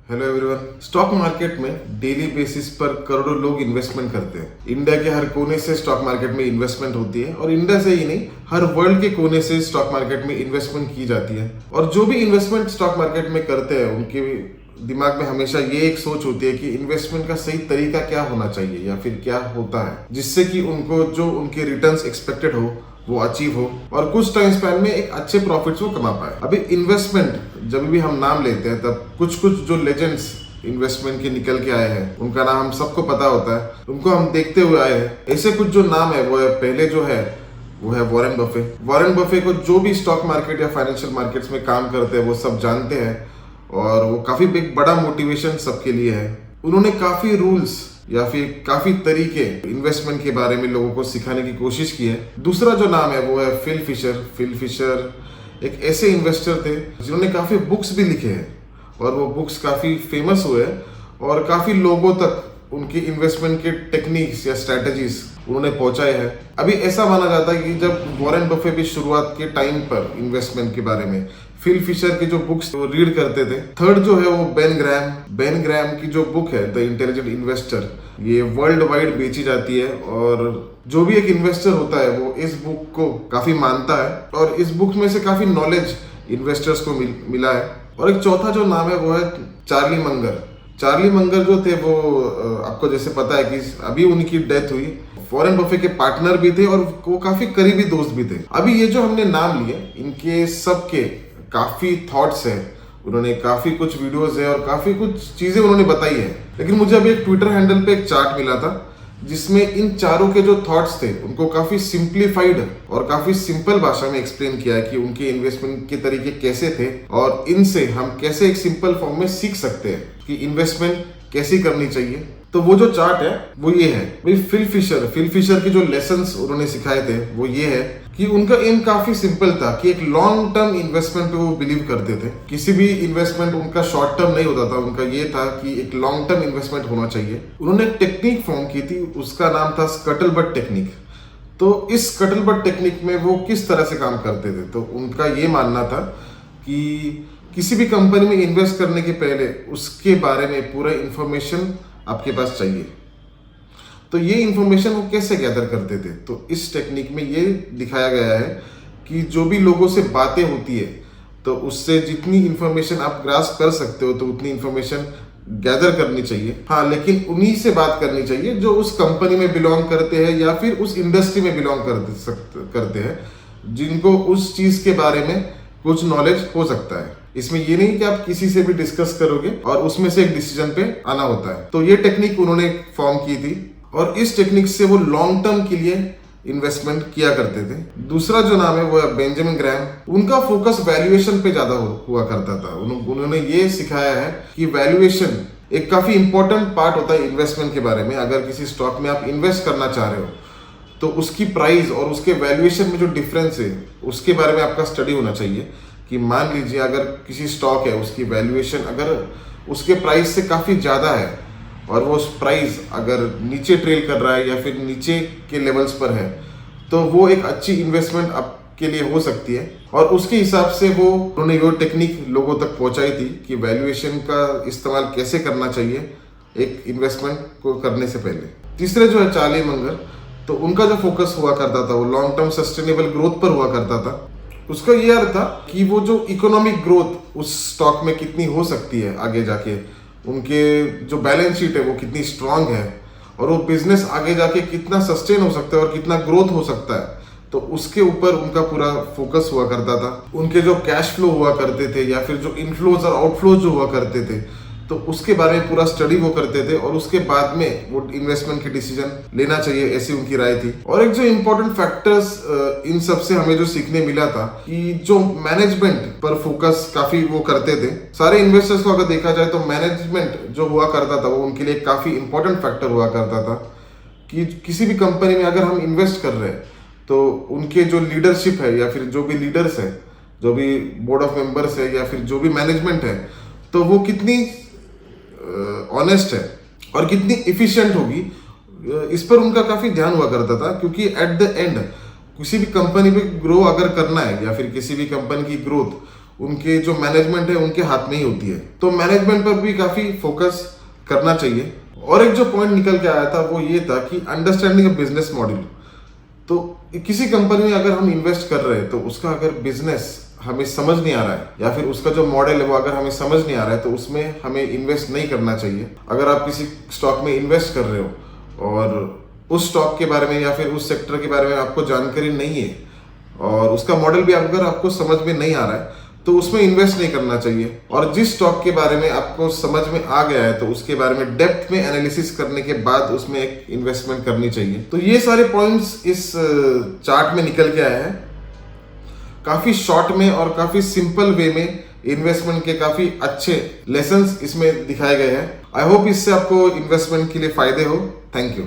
Hello everyone. Stock market में daily basis पर करोड़ों लोग इन्वेस्टमेंट करते हैं। इंडिया के हर कोने से स्टॉक मार्केट में इन्वेस्टमेंट होती है और इंडिया से ही नहीं, हर वर्ल्ड के कोने से स्टॉक मार्केट में इन्वेस्टमेंट की जाती है। और जो भी इन्वेस्टमेंट स्टॉक मार्केट में करते हैं उनके दिमाग में हमेशा ये एक सोच होती है कि इन्वेस्टमेंट का सही तरीका क्या होना चाहिए या फिर क्या होता है जिससे कि उनको जो उनके रिटर्न्स एक्सपेक्टेड हो वो अचीव हो और कुछ टाइम स्पैन में एक अच्छे प्रॉफिट्स वो कमा पाए। अभी इन्वेस्टमेंट जब भी हम नाम लेते हैं तब कुछ जो लेजेंड्स इन्वेस्टमेंट के निकल के आए हैं उनका नाम हम सबको पता होता है, उनको हम देखते हुए आए हैं। ऐसे कुछ जो नाम है वो है, पहले जो है वो है वॉरेन बफे। वॉरेन बफे को जो भी स्टॉक मार्केट या फाइनेंशियल मार्केट्स में काम करते हैं वो सब जानते हैं और वो काफी बड़ा मोटिवेशन सबके लिए है। उन्होंने काफी रूल्स या फिर काफी तरीके इन्वेस्टमेंट के बारे में लोगों को सिखाने की कोशिश की है। दूसरा जो नाम है वो है फिल फिशर। फिल फिशर एक ऐसे इन्वेस्टर थे जिन्होंने काफी बुक्स भी लिखे हैं और वो बुक्स काफी फेमस हुए और काफी लोगों तक उनकी इन्वेस्टमेंट के टेक्निक्स या स्ट्रेटजीज उन्होंने पहुंचाए हैं। अभी ऐसा माना जाता है कि जब वॉरेन बफे भी शुरुआत के टाइम पर इन्वेस्टमेंट के बारे में फिल फिशर की जो बुक्स वो रीड करते थे। थर्ड जो है वो बेन ग्रैम की जो बुक है द इंटेलिजेंट इन्वेस्टर, ये वर्ल्ड वाइड बेची जाती है और जो भी एक इन्वेस्टर होता है वो इस बुक को काफी मानता है और इस बुक में से काफी नॉलेज इन्वेस्टर्स को मिला है। और एक चौथा जो नाम है वो है चार्ली मंगर। चार्ली मंगर जो थे वो आपको जैसे पता है कि अभी उनकी डेथ हुई। वॉरेन बफे के पार्टनर भी थे और वो काफी करीबी दोस्त भी थे। अभी ये जो हमने नाम लिए इनके सबके काफी थॉट्स है, उन्होंने काफी कुछ वीडियोस है और काफी कुछ चीजें उन्होंने बताई है। लेकिन मुझे अभी एक ट्विटर हैंडल पे एक चार्ट मिला था जिसमें इन चारों के जो थॉट्स थे उनको काफी सिंप्लीफाइड और काफी सिंपल भाषा में एक्सप्लेन किया है कि उनके इन्वेस्टमेंट के तरीके कैसे थे और इनसे हम कैसे एक सिंपल फॉर्म में सीख सकते हैं कि इन्वेस्टमेंट कैसी करनी चाहिए। तो वो जो चार्ट है वो ये है भाई। फिल फिशर की जो लेसन्स उन्होंने सिखाए थे वो ये है कि उनका एम काफी सिंपल था कि एक लॉन्ग टर्म इन्वेस्टमेंट पे वो बिलीव करते थे। किसी भी इन्वेस्टमेंट उनका शॉर्ट टर्म नहीं होता था, उनका ये था कि एक लॉन्ग टर्म इन्वेस्टमेंट होना चाहिए। उन्होंने एक टेक्निक फॉर्म की थी, उसका नाम था स्कटलबट टेक्निक। तो इस स्कटलबट टेक्निक में वो किस तरह से काम करते थे, तो उनका ये मानना था कि किसी भी कंपनी में इन्वेस्ट करने के पहले उसके बारे में पूरा इंफॉर्मेशन आपके पास चाहिए। तो ये इंफॉर्मेशन वो कैसे गैदर करते थे, तो इस टेक्निक में ये दिखाया गया है कि जो भी लोगों से बातें होती है तो उससे जितनी इंफॉर्मेशन आप ग्रास्प कर सकते हो तो उतनी इंफॉर्मेशन गैदर करनी चाहिए। हाँ, लेकिन उन्हीं से बात करनी चाहिए जो उस कंपनी में बिलोंग करते हैं या फिर उस इंडस्ट्री में बिलोंग करते हैं, जिनको उस चीज के बारे में कुछ नॉलेज हो सकता है। इसमें ये नहीं कि आप किसी से भी डिस्कस करोगे और उसमें से एक डिसीजन पे आना होता है। तो ये टेक्निक उन्होंने फॉर्म की थी और इस टेक्निक से वो लॉन्ग टर्म के लिए इन्वेस्टमेंट किया करते थे। दूसरा जो नाम है वो है बेंजामिन ग्रैम। उनका फोकस वैल्यूएशन पे ज्यादा हुआ करता था। उन्होंने ये सिखाया है कि वैल्यूएशन एक काफी इंपॉर्टेंट पार्ट होता है इन्वेस्टमेंट के बारे में। अगर किसी स्टॉक में आप इन्वेस्ट करना चाह रहे हो तो उसकी प्राइस और उसके वैल्यूएशन में जो डिफरेंस है उसके बारे में आपका स्टडी होना चाहिए। कि मान लीजिए अगर किसी स्टॉक है उसकी वैल्यूएशन अगर उसके प्राइस से काफी ज्यादा है और वो प्राइस अगर नीचे ट्रेल कर रहा है या फिर नीचे के लेवल्स पर है तो वो एक अच्छी इन्वेस्टमेंट आपके लिए हो सकती है। और उसके हिसाब से उन्होंने वो टेक्निक लोगों तक पहुंचाई थी कि वैल्यूएशन का इस्तेमाल कैसे करना चाहिए एक इन्वेस्टमेंट को करने से पहले। तीसरे जो है चार्ली मंगर, तो उनका जो फोकस हुआ करता था वो लॉन्ग टर्म सस्टेनेबल ग्रोथ पर हुआ करता था। उसका ये अर्थ था कि वो जो इकोनॉमिक ग्रोथ उस स्टॉक में कितनी हो सकती है आगे जाके, उनके जो बैलेंस शीट है वो कितनी स्ट्रांग है और वो बिजनेस आगे जाके कितना सस्टेन हो सकता है और कितना ग्रोथ हो सकता है, तो उसके ऊपर उनका पूरा फोकस हुआ करता था। उनके जो कैश फ्लो हुआ करते थे या फिर जो इनफ्लोज और आउटफ्लोज जो हुआ करते थे तो उसके बारे में पूरा स्टडी वो करते थे और उसके बाद में वो इन्वेस्टमेंट की डिसीजन लेना चाहिए, ऐसी उनकी राय थी। और एक जो इम्पोर्टेंट फैक्टर्स इन सब से हमें जो सीखने मिला था कि जो मैनेजमेंट पर फोकस काफी वो करते थे। सारे इन्वेस्टर्स को अगर देखा जाए तो मैनेजमेंट जो हुआ करता था वो उनके लिए काफी इंपॉर्टेंट फैक्टर हुआ करता था। कि किसी भी कंपनी में अगर हम इन्वेस्ट कर रहे हैं तो उनके जो लीडरशिप है या फिर जो भी लीडर्स है, जो भी बोर्ड ऑफ मेंबर्स है या फिर जो भी मैनेजमेंट है, तो वो कितनी ऑनेस्ट है और कितनी इफिशिएंट होगी, इस पर उनका काफी ध्यान हुआ करता था। क्योंकि एट द एंड किसी भी कंपनी में ग्रो अगर करना है या फिर किसी भी कंपनी की ग्रोथ उनके जो मैनेजमेंट है उनके हाथ में ही होती है। तो मैनेजमेंट पर भी काफी फोकस करना चाहिए। और एक जो पॉइंट निकल के आया था वो ये था कि अंडरस्टैंडिंग अ बिजनेस मॉडल। तो किसी कंपनी में अगर हम इन्वेस्ट कर रहे हैं तो उसका अगर बिजनेस हमें समझ नहीं आ रहा है या फिर उसका जो मॉडल है वो अगर हमें समझ नहीं आ रहा है तो उसमें हमें इन्वेस्ट नहीं करना चाहिए। अगर आप किसी स्टॉक में इन्वेस्ट कर रहे हो और उस स्टॉक के बारे में या फिर उस सेक्टर के बारे में आपको जानकारी नहीं है और उसका मॉडल भी अगर आपको समझ में नहीं आ रहा है तो उसमें इन्वेस्ट नहीं करना चाहिए। और जिस स्टॉक के बारे में आपको समझ में आ गया है तो उसके बारे में डेप्थ में एनालिसिस करने के बाद उसमें एक इन्वेस्टमेंट करनी चाहिए। तो ये सारे पॉइंट्स इस चार्ट में निकल के आए हैं। काफी शॉर्ट में और काफी सिंपल वे में इन्वेस्टमेंट के काफी अच्छे लेसन्स इसमें दिखाए गए हैं। आई होप इससे आपको इन्वेस्टमेंट के लिए फायदे हो। Thank you.